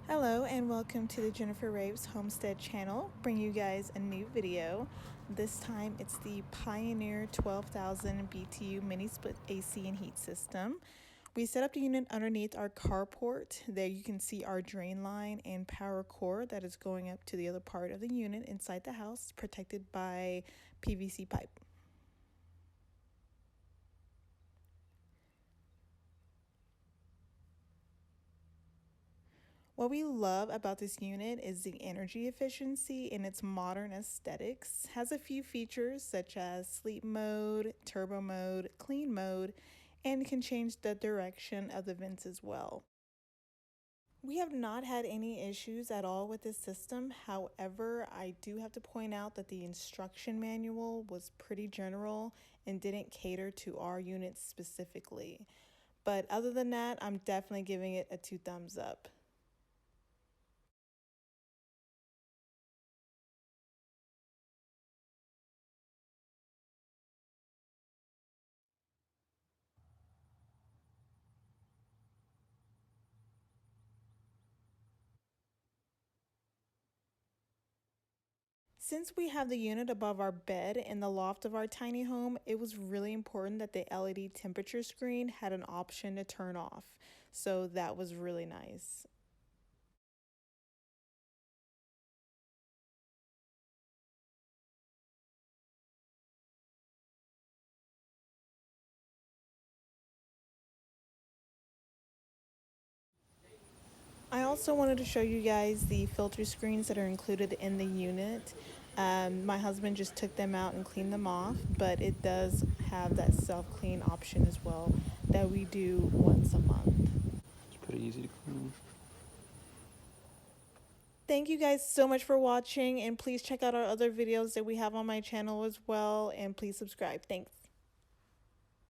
Hello and welcome to the Jennifer Raves Homestead channel. Bring you guys a new video. This time it's the Pioneer 12,000 BTU mini split AC and heat system. We set up the unit underneath our carport. There you can see our drain line and power cord that is going up to the other part of the unit inside the house, protected by PVC pipe. What we love about this unit is the energy efficiency and its modern aesthetics. It has a few features such as sleep mode, turbo mode, clean mode, and can change the direction of the vents as well. We have not had any issues at all with this system. However, I do have to point out that the instruction manual was pretty general and didn't cater to our units specifically. But other than that, I'm definitely giving it a 2 thumbs up. Since we have the unit above our bed in the loft of our tiny home, it was really important that the LED temperature screen had an option to turn off. So that was really nice. I also wanted to show you guys the filter screens that are included in the unit. My husband just took them out and cleaned them off, but it does have that self-clean option as well that we do once a month. It's pretty easy to clean. Thank you guys so much for watching, and please check out our other videos that we have on my channel as well, and please subscribe. Thanks.